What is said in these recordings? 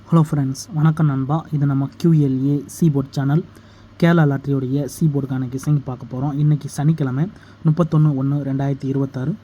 Hello friends, வணக்கம் நண்பா. இது நம்ம QLA சீபோர்ட் சேனல். கேரளா லாட்ரியோடைய சீபோர்டுக்கான கெஸிங் பார்க்க போகிறோம். இன்றைக்கி சனிக்கிழமை 31/1/2026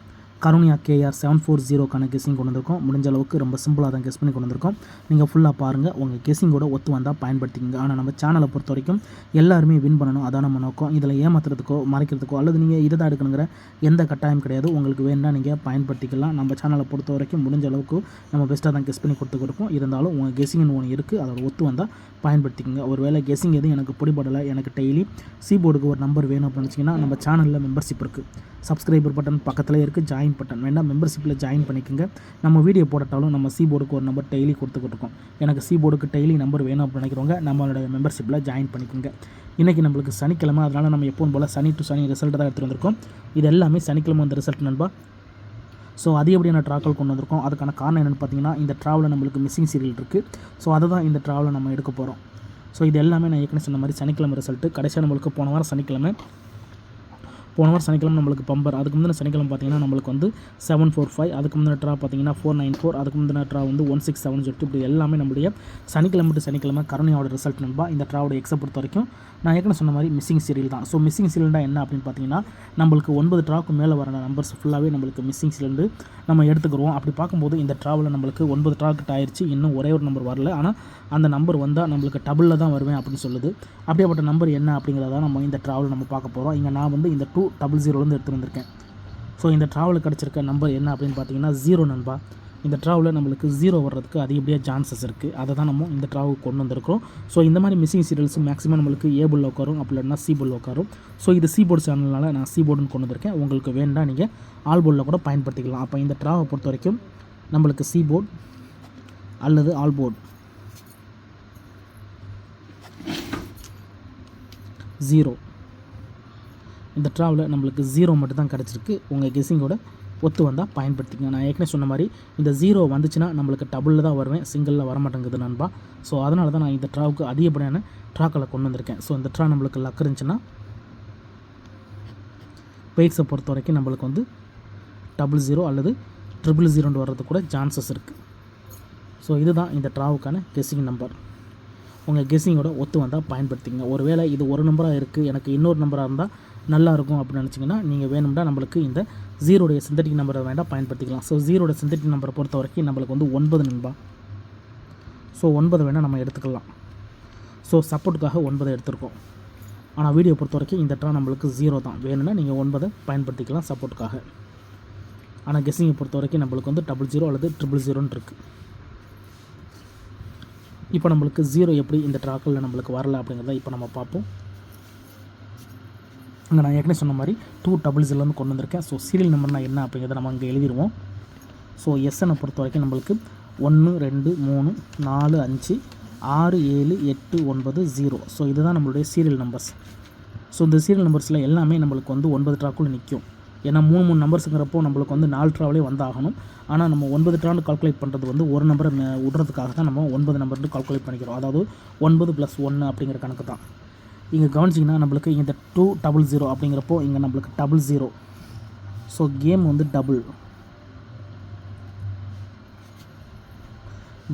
கருணியா KR 740க்கான கெஸிங் கொண்டு வந்திருக்கோம். முடிஞ்ச அளவுக்கு ரொம்ப சிம்பிளாக தான் கெஸ் பண்ணி கொண்டு வந்திருக்கோம். நீங்கள் ஃபுல்லாக பாருங்கள், உங்கள் கெஸிங்கோட ஒத்து வந்தால் பயன்படுத்திக்கங்க. ஆனால் நம்ம சேனலை பொறுத்த வரைக்கும் எல்லாருமே வின் பண்ணணும், அதான் நம்ம நோக்கம். இதில் ஏமாத்துறதுக்கோ மறைக்கிறதுக்கோ அல்லது நீங்கள் இதை தான் எடுக்கணுங்கிற எந்த கட்டாயம் கிடையாது. உங்களுக்கு வேணும்னா நீங்கள் பயன்படுத்திக்கலாம். நம்ம சேனலை பொறுத்த வரைக்கும் முடிஞ்ச அளவுக்கு நம்ம பெஸ்ட்டாக தான் கெஸ் பண்ணி கொடுத்துருக்கோம். இருந்தாலும் உங்கள் கெஸிங்னு ஒன்று இருக்குது, அதோட ஒத்து வந்தால் பயன்படுத்திக்கங்க. ஒரு வேளை கெஸிங் எதுவும் எனக்கு பிடிபடலை, எனக்கு டெய்லி சீபோர்டுக்கு ஒரு நம்பர் வேணும் அப்படின்னு நினச்சிங்கன்னா நம்ம சேனலில் மெம்பர்ஷிப் இருக்குது. சப்ஸ்கிரைபர் பட்டன் பக்கத்தில் இருக்குது, ஜாயின் பட்டன் வேண்டாம், மெம்பர்ஷிப்பில் ஜாயின் பண்ணிக்கோங்க. நம்ம வீடியோ போட்டாலும் நம்ம சீபோர்டுக்கு ஒரு நம்பர் டெய்லி கொடுத்துக்கிட்டு இருக்கோம். எனக்கு சீபோர்டுக்கு டெய்லி நம்பர் வேணும் அப்படின்னு நினைக்கிறவங்க நம்மளோட மெம்பர்ஷிப்பில் ஜாயின் பண்ணிக்கோங்க. இன்றைக்கி நம்மளுக்கு சனிக்கிழமை, அதனால் நம்ம எப்பவும் போல் சனி டு சனி ரிசல்ட் தான் எடுத்துகிட்டு வந்திருக்கோம். இது எல்லாமே சனிக்கிழமை வந்த ரிசல்ட் நண்பா. ஸோ அதிகப்படியான ட்ராக்கள் கொண்டு வந்திருக்கோம். அதுக்கான காரணம் என்னென்னு பார்த்தீங்கன்னா, இந்த ட்ராவலில் நம்மளுக்கு மிஸ்ஸிங் சீரியல் இருக்குது. ஸோ அதை தான் இந்த ட்ராவலை நம்ம எடுக்க போகிறோம். ஸோ இது எல்லாமே நான் ஏற்கனவே சொன்ன மாதிரி சனிக்கிழமை ரிசல்ட்டு. கடைசியாக நம்மளுக்கு போன வாரம் சனிக்கிழமை நம்மளுக்கு பம்பர். அதுக்கு முந்தின சனிக்கிழமை பார்த்தீங்கன்னா நம்மளுக்கு வந்து 745, அதுக்கு முந்தின ட்ரா பார்த்தீங்கன்னா 494, அதுக்கு முந்தின ட்ரா வந்து 167 சொல்லிட்டு இப்படி எல்லாமே நம்மளுடைய சனிக்கிழமை டு சனிக்கிழமை கருணையோட ரிசல்ட் நண்பா. இந்த ட்ராவோட எக்ஸை பொறுத்த வரைக்கும் நான் ஏற்கனவே சொன்ன மாதிரி மிஸ்ஸிங் சீரியல் தான். ஸோ மிஸ்ஸிங் சீரியல்னா என்ன அப்படின்னு பார்த்தீங்கன்னா, நம்மளுக்கு 9 ட்ராவுக்கு மேலே வர நம்பர்ஸ் ஃபுல்லாகவே நம்மளுக்கு மிஸ்ஸிங் சீரியல் நம்ம எடுத்துக்கிறோம். அப்படி பார்க்கும்போது இந்த ட்ராவில் நம்மளுக்கு 9 ட்ராக்கிட்ட ஆயிடுச்சு, இன்னும் ஒரே ஒரு நம்பர் வரல. ஆனால் அந்த நம்பர் வந்தால் நம்மளுக்கு டபுளில் தான் வருவேன் அப்படின்னு சொல்லுது. அப்படியேப்பட்ட நம்பர் என்ன அப்படிங்கிறத நம்ம இந்த ட்ராவல் நம்ம பார்க்க போகிறோம். இங்கே நான் வந்து இந்த 200 எடுத்து வந்திருக்கேன். ஸோ இந்த ட்ராவலுக்கு கிடச்சிருக்க நம்பர் என்ன அப்படின்னு பார்த்தீங்கன்னா 0 நண்பா. இந்த ட்ராவலில் நம்மளுக்கு 0 வர்றதுக்கு அதிகப்படியாக சான்சஸ் இருக்குது. அதை தான் நம்ம இந்த ட்ராவுக்கு கொண்டு வந்திருக்கிறோம். ஸோ இந்த மாதிரி மிஸ்ஸிங் சீரியல்ஸ் மேக்ஸிமம் நம்மளுக்கு ஏபுல் உட்காரும், அப்படி இல்லைன்னா சீபோர்டில் உட்காரும். ஸோ இது சீபோர்டு சேனல்னால நான் சீபோர்டுன்னு கொண்டு வந்திருக்கேன். உங்களுக்கு வேண்டாம் நீங்கள் ஆல்போர்டில் கூட பயன்படுத்திக்கலாம். அப்போ இந்த ட்ராவை பொறுத்த வரைக்கும் நம்மளுக்கு சீபோர்டு அல்லது ஆல்போர்டு 0. இந்த ட்ராவில் நம்மளுக்கு 0 மட்டும் தான் கிடச்சிருக்கு. உங்கள் கெஸிங்கோட ஒத்து வந்தால் பயன்படுத்திங்க. நான் ஏற்கனவே சொன்ன மாதிரி இந்த 0 வந்துச்சுன்னா நம்மளுக்கு டபுளில் தான் வருவேன், சிங்கிளில் வரமாட்டேங்குது நண்பா. ஸோ அதனால தான் நான் இந்த ட்ராவுக்கு அதிகப்படியான ட்ராக்களை கொண்டு வந்திருக்கேன். ஸோ இந்த ட்ரா நம்மளுக்கு லக் இருந்துச்சுன்னா வெயிட்ஸை பொறுத்த வரைக்கும் நம்மளுக்கு வந்து 00 அல்லது 000 வர்றது கூட சான்சஸ் இருக்குது. ஸோ இதுதான் இந்த ட்ராவுக்கான கெஸிங் நம்பர். உங்கள் கெஸிங்கோட ஒத்து வந்தால் பயன்படுத்திங்க. ஒரு வேளை இது ஒரு நம்பராக இருக்குது, எனக்கு இன்னொரு நம்பராக இருந்தால் நல்லாயிருக்கும் அப்படின்னு நினச்சிங்கன்னா நீங்கள் வேணும்னா நம்மளுக்கு இந்த 0 சிந்தட்டிக் நம்பரை வேண்டாம் பயன்படுத்திக்கலாம். ஸோ 0 சிந்தட்டிக் நம்பரை பொறுத்த வரைக்கும் நம்மளுக்கு வந்து 9 நண்பா. ஸோ 9 வேணால் நம்ம எடுத்துக்கலாம். ஸோ சப்போர்ட்டுக்காக 9 எடுத்துருக்கோம். ஆனால் வீடியோ பொறுத்த வரைக்கும் இந்த ட்ரா நம்மளுக்கு 0 தான். வேணும்னா நீங்கள் 9 பயன்படுத்திக்கலாம் சப்போர்ட்டுக்காக. ஆனால் கெஸிங்கை பொறுத்த வரைக்கும் நம்மளுக்கு வந்து 00 அல்லது 000 இருக்குது. இப்போ நம்மளுக்கு 0 எப்படி இந்த ட்ராக்களில் நம்மளுக்கு வரல அப்படிங்கிறத இப்போ நம்ம பார்ப்போம். அங்கே நான் ஏற்கனவே சொன்ன மாதிரி 200 கொண்டு வந்திருக்கேன். ஸோ சீரியல் நம்பர்னா என்ன அப்படிங்கிறத நம்ம அங்கே எழுதிடுவோம். ஸோ எஸ்எனை பொறுத்த வரைக்கும் நம்மளுக்கு 1 2 3 4 5 6 7 8 9 0. ஸோ இதுதான் நம்மளுடைய சீரியல் நம்பர்ஸ். ஸோ இந்த சீரியல் நம்பர்ஸில் எல்லாமே நம்மளுக்கு வந்து 9 ட்ராக்குள்ளே நிற்கும். ஏன்னா 3 நம்பர்ஸுங்கிறப்போ நம்மளுக்கு வந்து 4 ட்ராவிலே வந்தாகணும். ஆனால் நம்ம 9 ட்ரான்னு கால்குலேட் பண்ணுறது வந்து ஒரு நம்பரை விடுறதுக்காக தான் நம்ம 9 நம்பர்னு கால்குலேட் பண்ணிக்கிறோம். அதாவது 9 + 1 அப்படிங்கிற கணக்கு தான். இங்கே கவனிச்சிங்கன்னா நம்மளுக்கு இந்த 200 அப்படிங்கிறப்போ இங்கே நம்மளுக்கு 00. ஸோ கேம் வந்து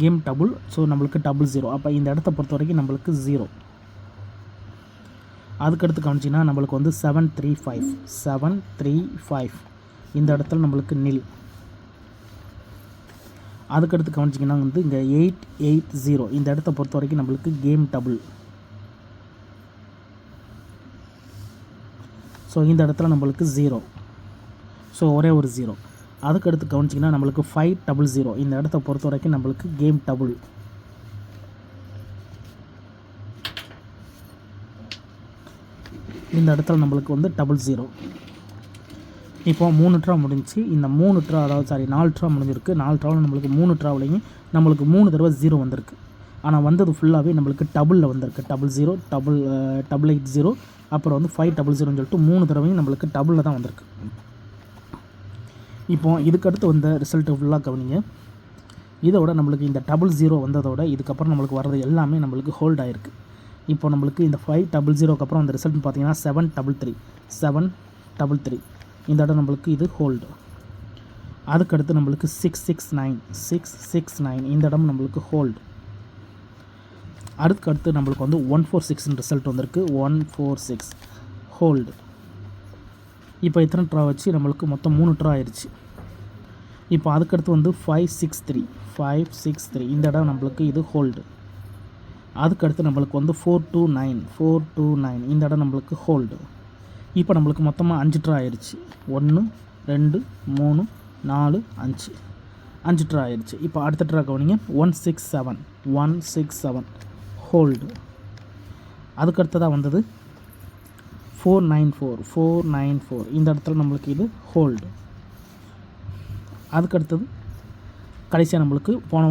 கேம் டபுள். ஸோ நம்மளுக்கு 00. அப்போ இந்த இடத்த பொறுத்த வரைக்கும் நம்மளுக்கு 0. அதுக்கடுத்து கவனிச்சிங்கன்னா நம்மளுக்கு வந்து 735 இந்த இடத்துல நம்மளுக்கு நில். அதுக்கடுத்து கவனிச்சிங்கன்னா வந்து இங்கே 880 இந்த இடத்த பொறுத்த வரைக்கும் நம்மளுக்கு கேம் டபுள். ஸோ இந்த இடத்துல நம்மளுக்கு 0. ஸோ ஒரே ஒரு 0. அதுக்கடுத்து கவனிச்சிங்கன்னா நம்மளுக்கு 500 இந்த இடத்த பொறுத்த வரைக்கும் நம்மளுக்கு கேம் டபுள். இந்த இடத்துல நம்மளுக்கு வந்து 00. இப்போ 3 ட்ரா முடிஞ்சு. இந்த 3 ட்ரா அதாவது 4 ட்ரா முடிஞ்சிருக்கு. 4 ட்ராவில் நம்மளுக்கு 3 ட்ராவிலையும் நம்மளுக்கு 3 தடவை 0 வந்திருக்கு. ஆனால் வந்தது ஃபுல்லாகவே நம்மளுக்கு டபுளில் வந்திருக்கு. 00 880 அப்புறம் வந்து 500 சொல்லிட்டு 3 தடவையும் நம்மளுக்கு டபுளில் தான் வந்திருக்கு. இப்போ இதுக்கடுத்து வந்த ரிசல்ட்டு ஃபுல்லாக கவனிங்க. இதோட நம்மளுக்கு இந்த 00 வந்ததோட இதுக்கப்புறம் நம்மளுக்கு வர்றது எல்லாமே நம்மளுக்கு ஹோல்ட் ஆகிருக்கு. இப்போ நம்மளுக்கு இந்த 500க்கு அப்புறம் அந்த ரிசல்ட்னு பார்த்தீங்கன்னா 733 இந்த இடம் நம்மளுக்கு இது ஹோல்டு. அதுக்கடுத்து நம்மளுக்கு 669 இந்த இடம் நம்மளுக்கு ஹோல்டு. அடுத்து நம்மளுக்கு வந்து 146 ரிசல்ட் வந்திருக்கு. 146 ஹோல்டு. இப்போ இத்தனை ட்ரா வச்சு நம்மளுக்கு மொத்தம் 3 ட்ரா ஆயிடுச்சு. இப்போ அதுக்கடுத்து வந்து 563 இந்த இடம் நம்மளுக்கு இது ஹோல்டு. அதுக்கடுத்து நம்மளுக்கு வந்து 429 இந்த இடம் நம்மளுக்கு ஹோல்டு. இப்போ நம்மளுக்கு மொத்தமாக 5 ட்ரா ஆயிடுச்சு. 1 2 3 4 5 ட்ரா ஆயிடுச்சு. இப்போ அடுத்த ட்ரா கவனிங்க. 167 ஹோல்டு. அதுக்கடுத்ததாக வந்தது 494 இந்த இடத்துல நம்மளுக்கு இது ஹோல்டு. அதுக்கடுத்தது கடைசியாக நம்மளுக்கு போன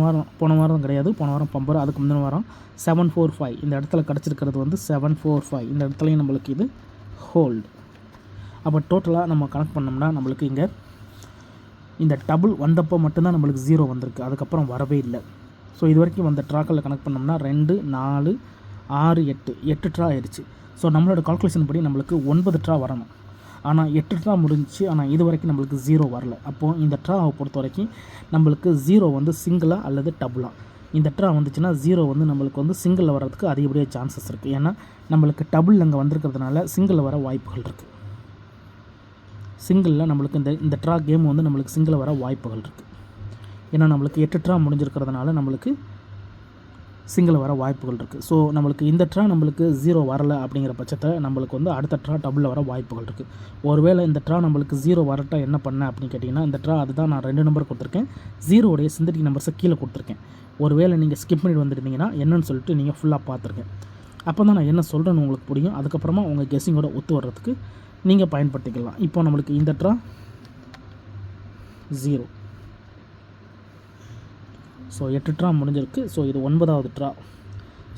வாரம் கிடையாது, போன வாரம் பம்பர், அதுக்கு முந்தின வாரம் 745 இந்த இடத்துல கிடச்சிருக்கிறது வந்து 745 இந்த இடத்துலையும் நம்மளுக்கு இது ஹோல்டு. அப்போ டோட்டலாக நம்ம கனெக்ட் பண்ணோம்னா நம்மளுக்கு இங்கே இந்த டபுள் வந்தப்போ மட்டும்தான் நம்மளுக்கு 0 வந்திருக்கு, அதுக்கப்புறம் வரவே இல்லை. ஸோ இது வரைக்கும் வந்த ட்ராக்களில் கனெக்ட் பண்ணோம்னா 2 4 6 8 ட்ரா ஆயிடுச்சு. ஸோ நம்மளோட கால்குலேஷன் படி நம்மளுக்கு 9 ட்ரா வரணும். ஆனால் 8 ட்ரா முடிஞ்சிச்சு. ஆனால் இது வரைக்கும் நம்மளுக்கு 0 வரல. அப்போது இந்த ட்ராவை பொறுத்த வரைக்கும் நம்மளுக்கு 0 வந்து சிங்கிளாக அல்லது டபுளாக. இந்த ட்ரா வந்துச்சுன்னா 0 வந்து நம்மளுக்கு வந்து சிங்கிளில் வர்றதுக்கு அதிகப்படியாக சான்சஸ் இருக்குது. ஏன்னா நம்மளுக்கு டபுள் அங்கே வந்திருக்கிறதுனால சிங்கிளில் வர வாய்ப்புகள் இருக்குது. சிங்கிளில் நம்மளுக்கு இந்த ட்ரா கேம் வந்து நம்மளுக்கு சிங்கிளில் வர வாய்ப்புகள் இருக்குது. ஏன்னா நம்மளுக்கு 8 ட்ரா முடிஞ்சிருக்கிறதுனால நம்மளுக்கு சிங்கிள் வர வாய்ப்புகள் இருக்குது. ஸோ நம்மளுக்கு இந்த ட்ரா நம்மளுக்கு 0 வரலை அப்படிங்கிற பட்சத்தில் நம்மளுக்கு வந்து அடுத்த ட்ரா டபுளில் வர வாய்ப்புகள் இருக்குது. ஒருவேளை இந்த ட்ரா நம்மளுக்கு 0 வரட்டா என்ன பண்ணேன் அப்படின்னு கேட்டிங்கன்னா, இந்த ட்ரா அதுதான் நான் 2 நம்பர் கொடுத்துருக்கேன். 0 சிந்தட்டிக் நம்பர்ஸை கீழே கொடுத்துருக்கேன். ஒருவேளை நீங்கள் ஸ்கிப் பண்ணிட்டு வந்துருந்தீங்கன்னா என்னன்னு சொல்லிட்டு நீங்கள் ஃபுல்லாக பார்த்துருக்கேன். அப்போ தான் நான் என்ன சொல்கிறேன்னு உங்களுக்கு புரியும். அதுக்கப்புறமா உங்கள் கெஸ்ஸிங்கோட ஒத்து வர்றதுக்கு நீங்கள் பயன்படுத்திக்கலாம். இப்போ நம்மளுக்கு இந்த ட்ரா 0. ஸோ 8 ட்ரா முடிஞ்சிருக்கு. ஸோ இது 9வது ட்ரா.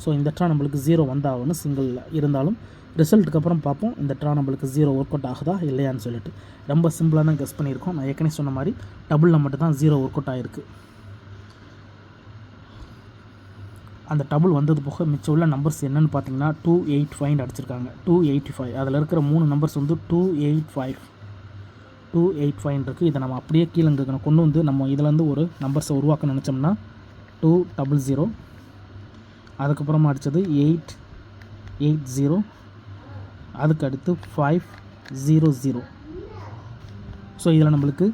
ஸோ இந்த ட்ரா நம்மளுக்கு 0 வந்தாகணும் சிங்கிளில். இருந்தாலும் ரிசல்ட்டுக்கு அப்புறம் பார்ப்போம் இந்த ட்ரா நம்மளுக்கு 0 ஒர்க் அவுட் ஆகுதா இல்லையான்னு சொல்லிட்டு. ரொம்ப சிம்பிளாக தான் கெஸ் பண்ணியிருக்கோம். நான் ஏற்கனவே சொன்ன மாதிரி டபுளில் மட்டும் தான் 0 ஒர்க் அவுட் ஆகிருக்கு. அந்த டபுள் வந்தது போக மிச்சம் உள்ள நம்பர்ஸ் என்னென்னு பார்த்தீங்கன்னா 285 அடிச்சிருக்காங்க. 285 அதில் இருக்கிற 3 நம்பர்ஸ் வந்து 285 இருக்குது. இதை நம்ம அப்படியே கீழே இங்கே கொண்டு வந்து நம்ம இதிலேருந்து ஒரு நம்பர்ஸை உருவாக்க நினச்சோம்னா 200, அதுக்கப்புறமா அடித்தது 880, அதுக்கு அடுத்து 500. ஸோ இதில் நம்மளுக்கு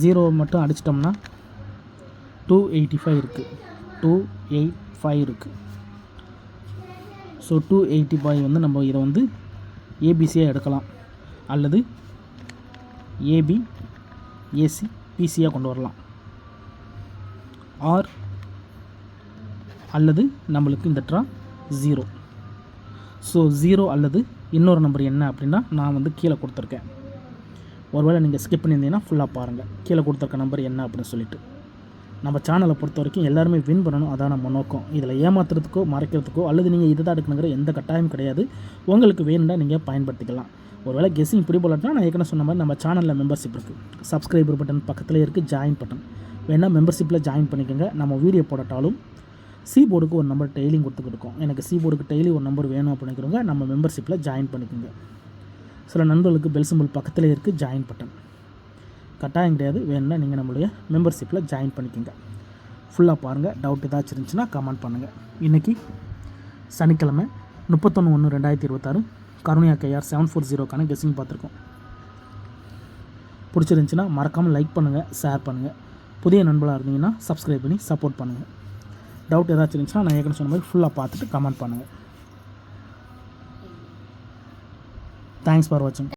0 மட்டும் அடிச்சிட்டோம்னா 285 இருக்குது. 285 இருக்குது. ஸோ 285 வந்து நம்ம இதை வந்து ஏபிசியாக எடுக்கலாம், அல்லது ஏபி ஏசி பிசியாக கொண்டு வரலாம். ஆர் அல்லது நம்மளுக்கு இந்த ட்ரா 0. ஸோ 0 அல்லது இன்னொரு நம்பர் என்ன அப்படின்னா நான் வந்து கீழே கொடுத்துருக்கேன். ஒருவேளை நீங்கள் ஸ்கிப் பண்ணியிருந்தீங்கன்னா ஃபுல்லாக பாருங்கள் கீழே கொடுத்துருக்க நம்பர் என்ன அப்படின்னு சொல்லிட்டு. நம்ம சேனலை பொறுத்த வரைக்கும் எல்லாருமே வின் பண்ணணும், அதான் நம்ம நோக்கம். இதில் ஏமாத்துறதுக்கோ மறைக்கிறதுக்கோ அல்லது நீங்கள் இதை தான் எடுக்கணுங்கிற எந்த கட்டாயம் கிடையாது. உங்களுக்கு வேணும்னா நீங்கள் பயன்படுத்திக்கலாம். ஒருவேளை கெஸ்ஸிங் இப்படி போலட்டா நான் ஏற்கனவே சொன்ன மாதிரி நம்ம சேனலில் மெம்பர்ஷிப் இருக்குது. சப்ஸ்கிரைபர் பட்டன் பக்கத்தில் இருக்குது, ஜாயின் பட்டன் வேணால் மெம்பர்ஷிப்பில் ஜாயின் பண்ணிக்கோங்க. நம்ம வீடியோ போடட்டாலும் போர்டுக்கு ஒரு நம்பர் டெய்லியும் கொடுத்துக்கிருக்கோம். எனக்கு போர்டுக்கு டெய்லி ஒரு நம்பர் வேணும் அப்படிங்கிறவங்க நம்ம மெம்பர்ஷிப்பில் ஜாயின் பண்ணிக்கோங்க. சில நண்பர்களுக்கு பெல் சிம்பிள் பக்கத்தில் இருக்குது, ஜாயின் பட்டன் கட்டாயம் கிடையாது. வேணும்னா நீங்கள் நம்மளுடைய மெம்பர்ஷிப்பில் ஜாயின் பண்ணிக்கோங்க. ஃபுல்லாக பாருங்கள். டவுட் ஏதாச்சும் இருந்துச்சுன்னா கமெண்ட் பண்ணுங்கள். இன்றைக்கி சனிக்கிழமை 31/1/2026 கருணையா கேஆர் 740க்கான கெஸ்ஸிங் பார்த்துருக்கோம். பிடிச்சிருந்துச்சின்னா மறக்காமல் லைக் பண்ணுங்கள், ஷேர் பண்ணுங்கள். புதிய நண்பர்களாக இருந்தீங்கன்னா சப்ஸ்கிரைப் பண்ணி சப்போர்ட் பண்ணுங்கள். டவுட் ஏதாச்சும் இருந்துச்சுன்னா நான் ஏற்கனவே சொன்ன மாதிரி ஃபுல்லாக பார்த்துட்டு கமெண்ட் பண்ணுங்கள். தேங்க்ஸ் ஃபார் வாட்சிங்.